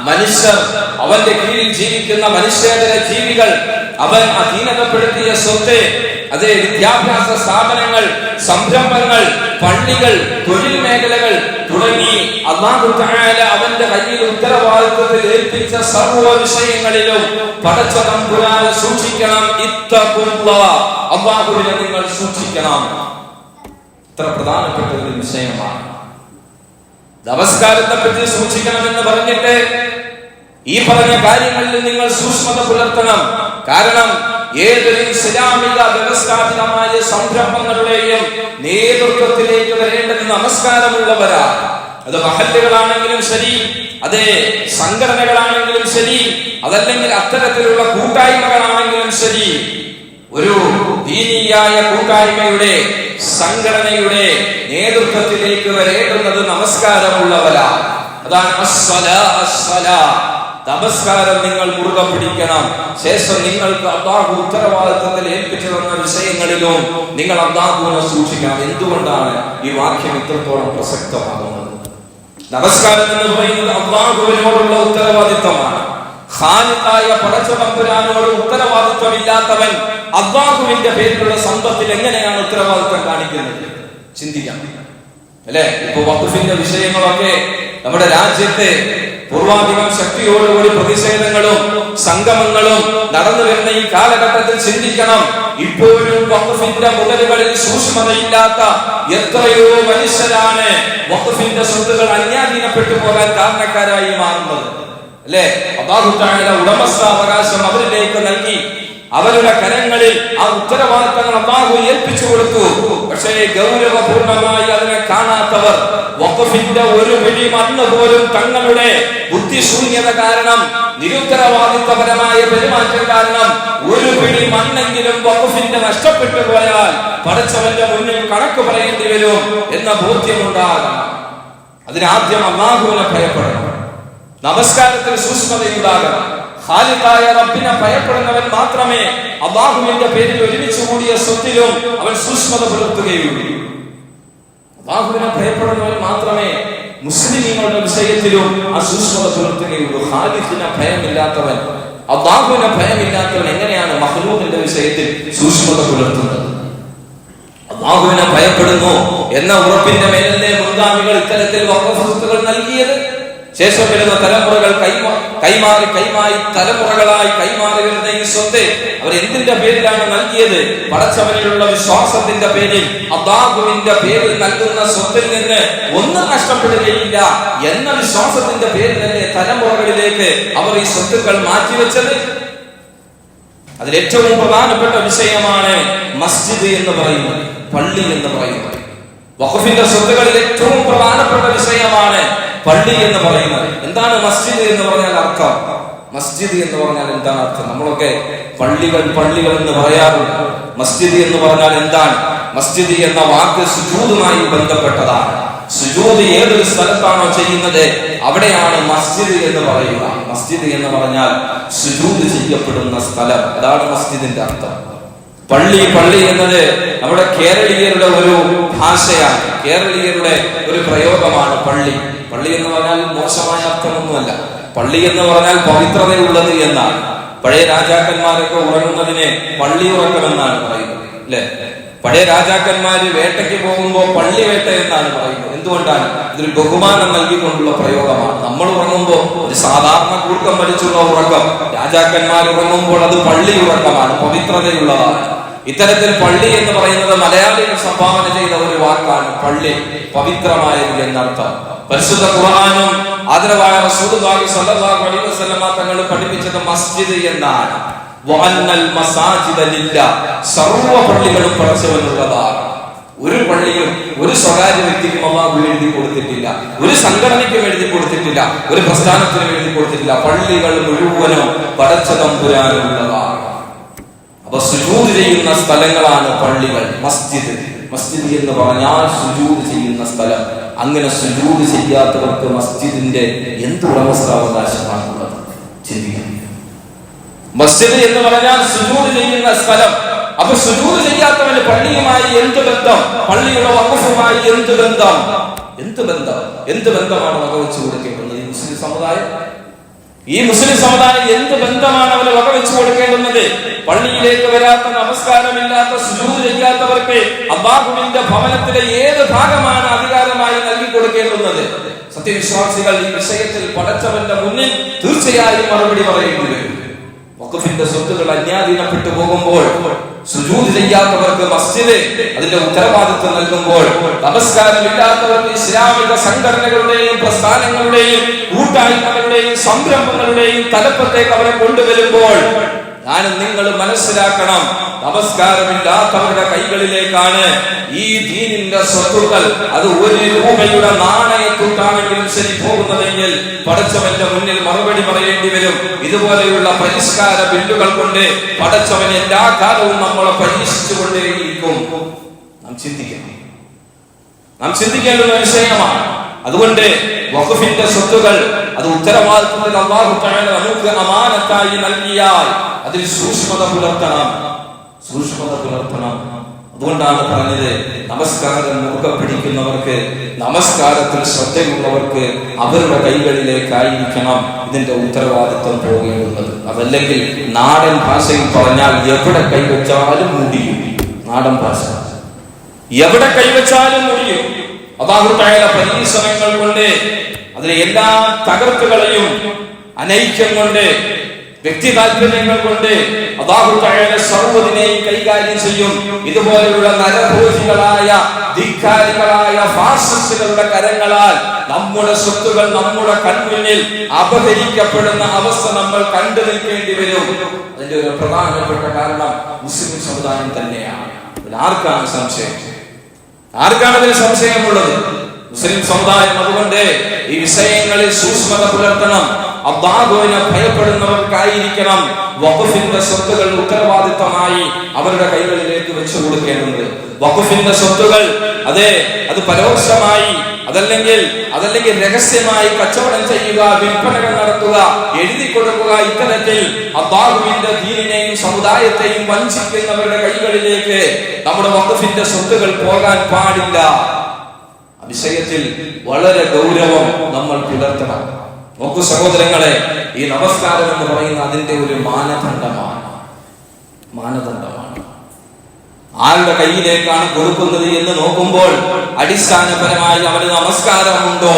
മനുഷ്യർ, അവന്റെ കീഴിൽ ജീവിക്കുന്ന മനുഷ്യേതര ജീവികൾ, അവൻ അധീനതപ്പെടുത്തിയ സ്വത്ത്, അത് വിദ്യാഭ്യാസ സ്ഥാപനങ്ങൾ, സംരംഭങ്ങൾ, പള്ളികൾ, തൊഴിൽ മേഖലകൾ തുടങ്ങി അല്ലാഹു തആല അവന്റെ കയ്യിൽ ഉത്തരവാദിത്വത്തിൽ ഏൽപ്പിച്ച സർവ്വ വിഷയങ്ങളിലും പടച്ച തമ്പുരാനെ സൂക്ഷിക്കണം. ഇത്തഖുല്ലാഹ്, അല്ലാഹുവിനെ നിങ്ങൾ സൂക്ഷിക്കണം. ഇത്ര പ്രധാനപ്പെട്ട ഒരു വിഷയമാണ്. നമസ്കാരത്തെ പറ്റി സൂക്ഷിക്കണമെന്ന് പറഞ്ഞിട്ട് ഈ പറഞ്ഞ കാര്യങ്ങളിൽ നിങ്ങൾ സൂക്ഷ്മത പുലർത്തണം. കാരണം ഏതൊരു ഇസ്ലാമിക വ്യവസ്ഥാപിതമായ സംരംഭങ്ങളുടെയും നേതൃത്വത്തിലേക്ക് വരേണ്ടത് നമസ്കാരമുള്ളവരാണ്. അത് മഹല്ലുകളാണെങ്കിലും ശരി, അത് സംഘടനകളാണെങ്കിലും ശരി, അതല്ലെങ്കിൽ അത്തരത്തിലുള്ള കൂട്ടായ്മകളാണെങ്കിലും ശരി, ഒരു ദീനിയായ കൂട്ടായ്മയുടെ സംഘടനയുടെ നേതൃത്വത്തിലേക്ക് വരേണ്ടുന്നത് നമസ്കാരമുള്ളവരാണ്. അതാണ് അസ്സലാ അസ്സലാ, നമസ്കാരം നിങ്ങൾ മുറുകെ പിടിക്കണം. ശേഷം നിങ്ങൾക്ക് അല്ലാഹു ഉത്തരവാദിത്തത്തിൽ ഏൽപ്പിച്ചു തന്ന വിഷയങ്ങളിലും നിങ്ങൾ അല്ലാഹുവിനെ സൂക്ഷിക്കണം. എന്തുകൊണ്ടാണ് ഈ വാക്യം ഇത്രത്തോളം പ്രസക്തമാകുന്നത്? നമസ്കാരം എന്ന് പറയുന്നത് അല്ലാഹുവിനോടുള്ള ഉത്തരവാദിത്തമാണ്. ഖാലിഖായ പടച്ച തമ്പുരാനോട് ഉത്തരവാദിത്വമില്ലാത്തവൻ അല്ലാഹുവിന്റെ പേരിലുള്ള സമ്പത്തിൽ എങ്ങനെയാണ് ഉത്തരവാദിത്വം കാണിക്കുന്നത്? ചിന്തിക്കാം അല്ലെ? ഇപ്പൊ വഖഫിന്റെ വിഷയങ്ങളൊക്കെ നമ്മുടെ രാജ്യത്തെ പൂർവാധികം ശക്തിയോടുകൂടി പ്രതിഷേധങ്ങളും സംഗമങ്ങളും നടന്നു വരുന്ന ഈ കാലഘട്ടത്തിൽ ചിന്തിക്കണം. ഇപ്പോഴും വഖഫിന്റെ മുതലുകളിൽ സൂക്ഷ്മതയില്ലാത്ത എത്രയോ മനുഷ്യരാണ് വഖഫിന്റെ സ്വത്തുകൾ അന്യാധീനപ്പെട്ടു പോകാൻ കാരണക്കാരായി മാറുന്നത്. അല്ലെ? അല്ലാഹു തആല ഉടമസ്ഥാവകാശം അവരിലേക്ക് നൽകി, അവരുടെ കരങ്ങളിൽ ആ ഉത്തരവാദിത്തങ്ങൾ അല്ലാഹു ഏൽപ്പിച്ചു കൊടുത്തു. പക്ഷേ ഗൗരവപൂർണമായി അതിനെ കാണാത്തവർ, വഖഫിന്റെ ഒരു പിടി മണ്ണ് പോലും തങ്ങളുടെ ബുദ്ധിശൂന്യത കാരണം, നിരുത്തരവാദിത്തപരമായ പെരുമാറ്റം കാരണം ഒരു പിടി മണ്ണെങ്കിലും വഖഫിന്റെ നഷ്ടപ്പെട്ടു പോയാൽ പടച്ചവന്റെ മുന്നിൽ കണക്ക് പറയേണ്ടി വരും എന്ന ബോധ്യമുണ്ടാകണം. അതിനാദ്യം അല്ലാഹുവിനെ ഭയപ്പെടണം. നമസ്കാരത്തിൽ സൂക്ഷ്മതയുണ്ടാകണം. ഖാലിഖായ റബ്ബിനെ ഭയപ്പെടുന്നവൻ മാത്രമേ അല്ലാഹുവിന്റെ പേരിൽ ഒരുമിച്ച് കൂടിയ സ്വത്തിലും അവൻ സൂക്ഷ്മത പുലർത്തുകയുള്ളൂ. അല്ലാഹുവിനെ ഭയപ്പെടുന്നവൻ മാത്രമേ മുസ്ലിമീങ്ങളുടെ വിഷയത്തിലും ആ സൂക്ഷ്മത പുലർത്തുകയുള്ളൂ. ഖാലിഖിനെ ഭയമില്ലാത്തവൻ, അല്ലാഹുവിനെ ഭയമില്ലാത്തവൻ എങ്ങനെയാണ് മഖ്ലൂഖിന്റെ വിഷയത്തിൽ സൂക്ഷ്മത പുലർത്തുന്നത്? അല്ലാഹുവിനെ ഭയപ്പെടുന്നു എന്ന ഉറപ്പിന്റെ മേലല്ലേ മുൻഗാമികൾ ഇത്തരത്തിൽ വഖഫ് സ്വത്തുകൾ നൽകിയത്? ശേഷം വരുന്ന തലമുറകൾ കൈമാറി തലമുറകളായി കൈമാറി വരുന്ന ഈ സ്വത്ത് അവർ എന്തിന്റെ പേരിലാണ് നൽകിയത്? പടച്ചവനിലുള്ള വിശ്വാസത്തിന്റെ പേരിൽ, അല്ലാഹുവിന്റെ പേരിൽ നൽകുന്ന സ്വത്തിൽ നിന്ന് ഒന്നും നഷ്ടപ്പെടുകയില്ല എന്ന വിശ്വാസത്തിന്റെ പേരിലല്ലേ തലമുറകളിലേക്ക് അവർ ഈ സ്വത്തുക്കൾ മാറ്റിവെച്ചത്? അതിലേറ്റവും പ്രധാനപ്പെട്ട വിഷയമാണ് മസ്ജിദ് എന്ന് പറയുന്നത്, പള്ളി എന്ന് പറയുന്നത്. വഖഫിന്റെ സ്വത്തുകളിൽ ഏറ്റവും പ്രധാനപ്പെട്ട വിഷയമാണ് പള്ളി എന്ന് പറയുന്നത്. എന്താണ് മസ്ജിദ് എന്ന് പറഞ്ഞാൽ അർത്ഥം? മസ്ജിദ് എന്ന് പറഞ്ഞാൽ എന്താണ് അർത്ഥം? നമ്മളൊക്കെ പള്ളികൾ എന്ന് പറയാറുണ്ട്. മസ്ജിദ് എന്ന് പറഞ്ഞാൽ എന്താണ്? മസ്ജിദ് എന്ന വാക്ക് സുജൂദുമായി ബന്ധപ്പെട്ടതാണ്. സുജൂദ് ഏതൊരു സ്ഥലത്താണോ ചെയ്യുന്നത് അവിടെയാണ് മസ്ജിദ് എന്ന് പറയുക. മസ്ജിദ് എന്ന് പറഞ്ഞാൽ സുജൂദ് ചെയ്യപ്പെടുന്ന സ്ഥലം, അതാണ് മസ്ജിദിന്റെ അർത്ഥം. പള്ളി എന്നത് നമ്മുടെ കേരളീയരുടെ ഒരു ഭാഷയാണ്, കേരളീയരുടെ ഒരു പ്രയോഗമാണ്. പള്ളി പള്ളി എന്ന് പറഞ്ഞാൽ മോശമായ അർത്ഥമൊന്നുമല്ല. പള്ളി എന്ന് പറഞ്ഞാൽ പവിത്രതയുള്ളത് എന്നാണ്. പഴയ രാജാക്കന്മാരൊക്കെ ഉറങ്ങുന്നതിനെ പള്ളി ഉറക്കമെന്നാണ് പറയുന്നത്, അല്ലെ? പഴയ രാജാക്കന്മാര് വേട്ടയ്ക്ക് പോകുമ്പോൾ പള്ളി വേട്ട എന്നാണ് പറയുന്നത്. എന്തുകൊണ്ടാണ്? ഇതൊരു ബഹുമാനം നൽകിക്കൊണ്ടുള്ള പ്രയോഗമാണ്. നമ്മൾ ഉറങ്ങുമ്പോൾ ഒരു സാധാരണ കൂർക്കം വലിച്ചുള്ള ഉറക്കം, രാജാക്കന്മാർ ഉറങ്ങുമ്പോൾ അത് പള്ളി ഉറക്കമാണ്, പവിത്രതയുള്ളതാണ്. ഇത്തരത്തിൽ പള്ളി എന്ന് പറയുന്നത് മലയാളികൾ സംഭാവന ചെയ്ത ഒരു വാക്കാണ്. പള്ളി പവിത്രമായത് എന്നർത്ഥം. പരിശുദ്ധ ഖുർആനും ആദരവായ റസൂലുള്ളാഹി സ്വല്ലല്ലാഹു അലൈഹി വസല്ലമ തങ്ങൾ പഠിപ്പിച്ചത് മസ്ജിദ് എന്നാണ്. വഅന്നൽ മസാജിദ ലില്ലാഹ്, സർവ്വ പള്ളികളും പടച്ചവനുള്ളതാണ്. ഒരു പള്ളിയും ഒരു സ്വകാര്യ വ്യക്തിക്കും അല്ലാഹു എഴുതി കൊടുത്തിട്ടില്ല, ഒരു സംഘടനയ്ക്കും എഴുതി കൊടുത്തിട്ടില്ല, ഒരു പ്രസ്ഥാനത്തിനും എഴുതി കൊടുത്തിട്ടില്ല. പള്ളികൾ മുഴുവനും പടച്ച തമ്പുരാനുള്ളതാണ്. അപ്പൊ സുജൂദ് ചെയ്യുന്ന സ്ഥലങ്ങളാണ് പള്ളികൾ. മസ്ജിദ്, മസ്ജിദ് എന്ന് പറഞ്ഞാൽ സുജൂദ് ചെയ്യുന്ന സ്ഥലം. അങ്ങനെ സുജൂദ് ചെയ്യാത്തവർക്ക് മസ്ജിദിന്റെ എന്ത് ഉടമസ്ഥാവകാശമാണുള്ളത്? ചിന്തിക്കുന്നു. മസ്ജിദ് എന്ന് പറഞ്ഞാൽ സുജൂദ് ചെയ്യുന്ന സ്ഥലം. അപ്പൊ സുജൂദ് ചെയ്യാത്തവന് പള്ളിയുമായി എന്ത് ബന്ധം? പള്ളിയുടെ വഖഫുമായി എന്ത് ബന്ധം? എന്ത് ബന്ധമാണ് വകവെച്ചു കൊടുക്കേണ്ടത്? ഈ മുസ്ലിം സമുദായം എന്ത് ബന്ധമാണ് അവന് വകവെച്ചു കൊടുക്കേണ്ടുന്നത്? പള്ളിയിലേക്ക് വരാത്ത, നമസ്കാരമില്ലാത്ത, സുജൂദ് ചെയ്യാത്തവർക്ക് അല്ലാഹുവിന്റെ ഭവനത്തിലെ ഏത് ഭാഗമാണ് അധികാരമായി നൽകി കൊടുക്കേണ്ടുന്നത്? സത്യവിശ്വാസികൾ ഈ വിഷയത്തിൽ പടച്ചവന്റെ മുന്നിൽ തീർച്ചയായും മറുപടി പറയേണ്ടി വരും. വഖഫിന്റെ സ്വത്തുകൾ അന്യാധീനപ്പെട്ടു പോകുമ്പോൾ, സുജൂദ് ചെയ്യാത്തവർക്ക് മസ്ജിദ് അതിന്റെ ഉത്തരവാദിത്വം നൽകുമ്പോൾ, നമസ്കാരമില്ലാത്തവർക്ക് ഇസ്ലാമിക സംഘടനകളുടെയും പ്രസ്ഥാനങ്ങളുടെയും കൂട്ടായ്മകളുടെയും സംരംഭങ്ങളുടെയും തലപ്പത്തേക്ക് അവരെ കൊണ്ടുവരുമ്പോൾ ഞാനും നിങ്ങൾ മനസ്സിലാക്കണം, നമസ്കാരമില്ലാത്തവരുടെ കൈകളിലേക്കാണ് ഈ ദീനിന്റെ സ്വത്തുക്കൾ. അത് 1 രൂപയുടെ നാണയത്തുട്ടാണെങ്കിലും ശരി പോകുന്നതെങ്കിൽ പടച്ചവന്റെ മുന്നിൽ മറുപടി പറയേണ്ടി വരും. ഇതുപോലെയുള്ള പരിഷ്കാര ബില്ലുകൾ കൊണ്ട് പടച്ചവൻ എല്ലാ കാലവും നമ്മളെ പരീക്ഷിച്ചുകൊണ്ടേയിരിക്കും. നാം ചിന്തിക്കേണ്ടുന്ന വിഷയമാണ്. അതുകൊണ്ട് വഖഫിന്റെ സ്വത്തുകൾ അത് ഉത്തരവാദിത്വത്തിൽ അല്ലാഹു തആല നമുക്ക് അമാനത്തായി നൽകിയാൽ അതിൽ സൂക്ഷ്മത പുലർത്തണം. അതുകൊണ്ടാണ് പറഞ്ഞത്, നമസ്കാരം മുറുകെ പിടിക്കുന്നവർക്ക്, നമസ്കാരത്തിൽ ശ്രദ്ധയുള്ളവർക്ക് അവരുടെ കൈകളിലേക്കായിരിക്കണം ഇതിന്റെ ഉത്തരവാദിത്വം പോകേണ്ടുന്നത്. അതല്ലെങ്കിൽ നാടൻ ഭാഷയിൽ പറഞ്ഞാൽ എവിടെ കൈവച്ചാലും മുടിയും. നാടൻ ഭാഷ എവിടെ കൈവച്ചാലും മുടിയും. അല്ലാഹു തആല പരീക്ഷണങ്ങൾ കൊണ്ട് അതിലെ എല്ലാ തകർത്തുകളെയും, അനൈക്യം കൊണ്ട്, വ്യക്തി താല്പര്യങ്ങൾ കൊണ്ട് അല്ലാഹു തആല സർവ്വതിനെയും കൈകാര്യം ചെയ്യും. ഇതുപോലെയുള്ള നരഭോജികളായ, ധിക്കാരികളായ ഫാസിസ്റ്റുകളുടെ കരങ്ങളാൽ നമ്മുടെ സ്വത്തുകൾ നമ്മുടെ കൺമുന്നിൽ അപഹരിക്കപ്പെടുന്ന അവസ്ഥ നമ്മൾ കണ്ടു നിൽക്കേണ്ടി വരും. അതിന്റെ ഒരു പ്രധാനപ്പെട്ട കാരണം മുസ്ലിം സമുദായം തന്നെയാണ്. ആർക്കാണ് സംശയം? ആർക്കാണ് അതിൽ സംശയമുള്ളത്? മുസ്ലിം സമുദായം. അതുകൊണ്ട് ഈ വിഷയങ്ങളിൽ സൂക്ഷ്മത പുലർത്തണം. അല്ലാഹുവിനെ ഭയപ്പെടുന്നവർക്കായിരിക്കണം വഖഫിന്റെ സ്വത്തുകൾ ഉത്തരവാദിത്തമായി അവരുടെ കൈകളിലേക്ക് വെച്ചു കൊടുക്കേണ്ടത്. വഖഫിന്റെ സ്വത്തുകൾ അത് പരോക്ഷമായി, അതല്ലെങ്കിൽ രഹസ്യമായി കച്ചവടം ചെയ്യുക, വിൽപ്പനകൾ നടത്തുക, എഴുതി കൊടുക്കുക, ഇത്തരത്തിൽ അല്ലാഹുവിന്റെ ദീനിനെയും സമുദായത്തെയും വഞ്ചിക്കുന്നവരുടെ കൈകളിലേക്ക് നമ്മുടെ വഖഫിന്റെ സ്വത്തുകൾ പോകാൻ പാടില്ല. വിഷയത്തിൽ വളരെ ഗൗരവം നമ്മൾ പുലർത്തണം. നോക്കൂ സഹോദരങ്ങളെ, ഈ നമസ്കാരം എന്ന് പറയുന്ന അതിന്റെ ഒരു മാനദണ്ഡമാണ്. ആരുടെ കയ്യിലേക്കാണ് കൊടുക്കുന്നത് എന്ന് നോക്കുമ്പോൾ അടിസ്ഥാനപരമായി അവന് നമസ്കാരമുണ്ടോ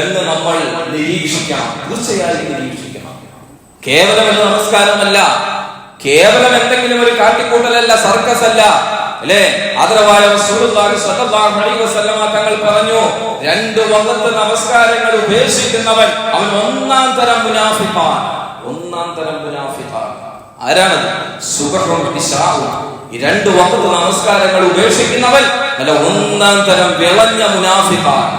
എന്ന് നമ്മൾ നിരീക്ഷിക്കണം. തീർച്ചയായും നിരീക്ഷിക്കണം. കേവലം ഒരു നമസ്കാരമല്ല, കേവലം എന്തെങ്കിലും ഒരു കാട്ടിക്കൂട്ടലല്ല, സർക്കസ് അല്ല, അല്ലേ? ആദരവായ റസൂലുള്ളാഹി സ്വല്ലല്ലാഹു അലൈഹി വസല്ലമ തങ്ങൾ പറഞ്ഞു, 2 വഖത്ത് നമസ്കാരങ്ങൾ ഉപേക്ഷിക്കുന്നവൻ അവൻ ഒന്നാം തരം മുനാഫിഖാണ്. ആരാണത്? സുബ്ഹും ഇശാഉം. ഈ 2 വഖത്ത് നമസ്കാരങ്ങൾ ഉപേക്ഷിക്കുന്നവൻ അല്ല ഒന്നാം തരം വിളഞ്ഞ മുനാഫിഖാണ്.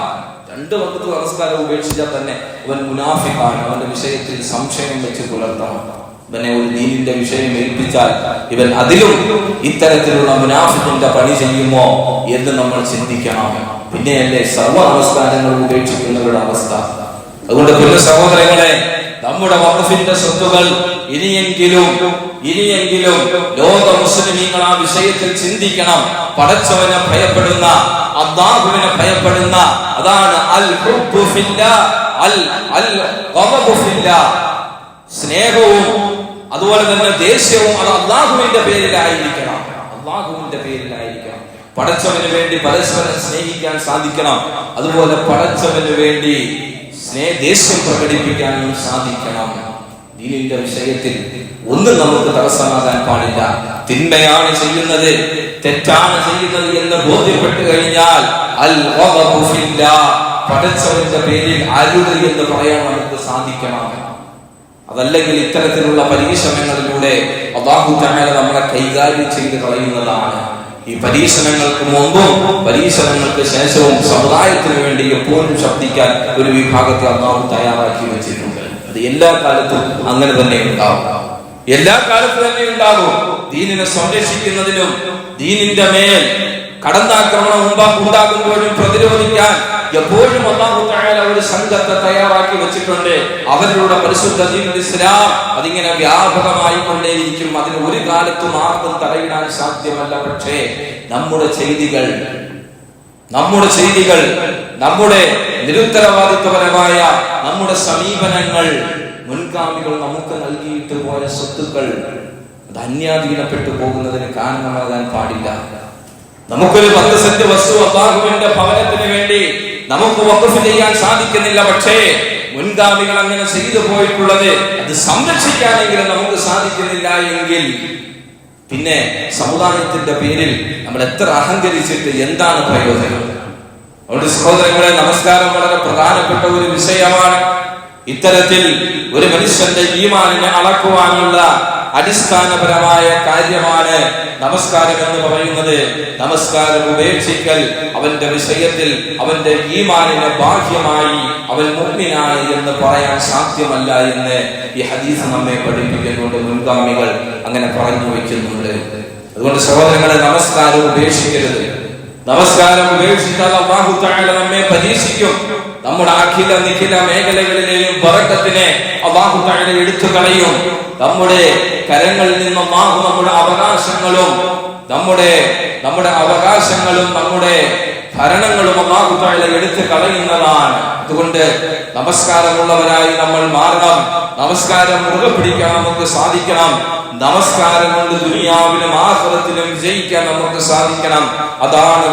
2 വഖത്ത് നമസ്കാരം ഉപേക്ഷിച്ചാൽ തന്നെ അവൻ മുനാഫിഖാണ്. അവന്റെ വിഷയത്തിൽ സംശയം വെച്ച് പുലർത്തണം. ഇവനെ ഒരു ദീനിന്റെ വിഷയം ഏൽപ്പിച്ചാൽ ഇവൻ അതിലും ഇത്തരത്തിലുള്ള മുനാഫിഖിന്റെ പണി ചെയ്യുമോ എന്ന് നമ്മൾ ചിന്തിക്കണം. പിന്നെയല്ലേ സർവ്വ നമസ്കാരങ്ങൾ ഉപേക്ഷിക്കുന്നവരുടെ അവസ്ഥ. അതുകൊണ്ട് പ്രിയ സഹോദരങ്ങളെ, നമ്മുടെ വഖഫിന്റെ സ്വത്തുകൾ ഇനിയെങ്കിലും ലോക മുസ്ലിമീങ്ങൾ ആ വിഷയത്തിൽ ചിന്തിക്കണം. പടച്ചവനെ ഭയപ്പെടുന്ന, അല്ലാഹുവിനെ ഭയപ്പെടുന്ന, അതാണ് അൽ ഹുബ്ബു ഫില്ലാഹ്, അൽ ഗളബു ഫില്ലാഹ്. സ്നേഹവും അതുപോലെ തന്നെ ദേഷ്യവും അത് അല്ലാഹുവിന്റെ പേരിലായിരിക്കണം. അല്ലാഹുവിന്റെ പേരിലായിരിക്കണം. പടച്ചവന് വേണ്ടി പരസ്പരം സ്നേഹിക്കാൻ സാധിക്കണം. അതുപോലെ പടച്ചവന് വേണ്ടി ദേഷ്യം പ്രകടിപ്പിക്കാനും സാധിക്കണം. ദീനിന്റെ വിഷയത്തിൽ ഒന്നും നമുക്ക് തടസ്സമാകാൻ പാടില്ല. തിന്മയാണ് ചെയ്യുന്നത്, തെറ്റാണ് ചെയ്യുന്നത് എന്ന് ബോധ്യപ്പെട്ടു കഴിഞ്ഞാൽ അൽ ഗളബു ഫില്ലാഹ്, പടച്ചവന്റെ പേരിൽ അരുത് എന്ന് പറയാൻ നമുക്ക് സാധിക്കണം. അതല്ലെങ്കിൽ ഇത്തരത്തിലുള്ള പരീക്ഷണങ്ങളിലൂടെ അല്ലാഹു തആല നമ്മളെ കൈകാര്യം ചെയ്ത് കളയുന്നതാണ്. ഈ പരീക്ഷണങ്ങൾക്ക് മുമ്പും പരീക്ഷണങ്ങൾക്ക് ശേഷവും സമുദായത്തിന് വേണ്ടി എപ്പോഴും ശബ്ദിക്കാൻ ഒരു വിഭാഗത്തെ അല്ലാഹു തയ്യാറാക്കി വെച്ചിട്ടുണ്ട്. അത് എല്ലാ കാലത്തും അങ്ങനെ തന്നെ ഉണ്ടാകും. ദീനിനെ സംരക്ഷിക്കുന്നതിനും ദീനിന്റെ മേൽ കടന്നാക്രമണം ഉണ്ടാകുമ്പോഴും പ്രതിരോധിക്കാൻ എപ്പോഴും അല്ലാഹു തആല ഒരു സംഘത്തെ തയ്യാറാക്കി വെച്ചിട്ടുണ്ട്. അവരുടെ പരിശുദ്ധ ദീനുൽ ഇസ്ലാം അതിങ്ങനെ വ്യാപകമായി കൊണ്ടേയിരിക്കും. അതിന് ഒരു കാലത്തും ആർക്കും തടയിടാൻ സാധ്യമല്ല. പക്ഷേ നമ്മുടെ ചെയ്തികൾ, നമ്മുടെ നിരുത്തരവാദിത്വപരമായ നമ്മുടെ സമീപനങ്ങൾ, മുൻഗാമികൾ നമുക്ക് നൽകിയിട്ട് പോയ സ്വത്തുക്കൾ അത് അന്യാധീനപ്പെട്ടു പോകുന്നതിന് കാരണമാകാൻ പാടില്ല. നമുക്കൊരു 10 സെന്റ് വസ്തു അല്ലാഹുവിന്റെ ഭവനത്തിന് വേണ്ടി നമുക്ക് വഖഫ് ചെയ്യാൻ സാധിക്കുന്നില്ല. പക്ഷേ മുൻഗാമികൾ അങ്ങനെ ചെയ്തു പോയിട്ടുള്ളത് അത് സംരക്ഷിക്കാനെങ്കിലും നമുക്ക് സാധിക്കുന്നില്ല എങ്കിൽ പിന്നെ സമുദായത്തിന്റെ പേരിൽ നമ്മൾ എത്ര അഹങ്കരിച്ചിട്ട് എന്താണ് പ്രയോജനം? അതുകൊണ്ട് സഹോദരങ്ങളെ, നമസ്കാരം വളരെ പ്രധാനപ്പെട്ട ഒരു വിഷയമാണ്. ഇത്തരത്തിൽ ഒരു മനുഷ്യന്റെ ഈമാനിനെ അളക്കുവാനുള്ള അടിസ്ഥാനപരമായ കാര്യമാണ് നമസ്കാരം എന്ന് പറയുന്നത്. നമസ്കാരം ഉപേക്ഷിക്കൽ അവന്റെ വിഷയത്തിൽ അവന്റെ ഈമാനിനെ ബാഹ്യമായി അവൻ മുഅ്മിനാണ് എന്ന് പറയാൻ സാധ്യമല്ല എന്ന് ഈ ഹദീസ് നമ്മെ പഠിപ്പിക്കുന്നുണ്ട്. മുൻഗാമികൾ അങ്ങനെ പറഞ്ഞു വെക്കുന്നുണ്ട്. അതുകൊണ്ട് സഹോദരങ്ങളെ, നമസ്കാരം ഉപേക്ഷിക്കരുത്. നമസ്കാരം ഉപേക്ഷിച്ചാൽ അല്ലാഹു തആല നമ്മെ പരീക്ഷിക്കും. നമ്മുടെ അഖില നിഖില മേഖലകളിലെയും ബറക്കത്തിനെ അല്ലാഹു തആല എടുത്തു കളയും. നമ്മുടെ കരങ്ങളിൽ നിന്ന് അല്ലാഹു നമ്മുടെ അവകാശങ്ങളും നമ്മുടെ ഭരണങ്ങളും അല്ലാഹു തആല എടുത്തു കളയുന്നതാണ്. അതുകൊണ്ട് നമസ്കാരമുള്ളവരായി നമ്മൾ മാറണം. നമസ്കാരം മുറുകെ പിടിക്കാൻ നമുക്ക് സാധിക്കണം. നമസ്കാരം കൊണ്ട് ദുനിയാവിലും ആഖിറത്തിലും വിജയിക്കാൻ നമുക്ക് സാധിക്കണം. അതാണ്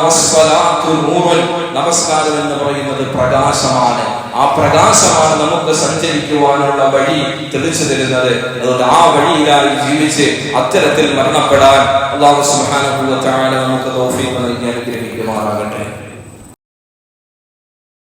നമസ്കാരം എന്ന് പറയുന്നത് പ്രകാശമാണ്. ആ പ്രകാശമാണ് നമുക്ക് സഞ്ചരിക്കുവാനുള്ള വഴി തെളിച്ചു തരുന്നത്. അതുകൊണ്ട് ആ വഴിയിലായി ജീവിച്ച് അത്തരത്തിൽ മരണപ്പെടാൻ അല്ലാഹു സുബ്ഹാനഹു വ തആല നമുക്ക് തൗഫീഖ്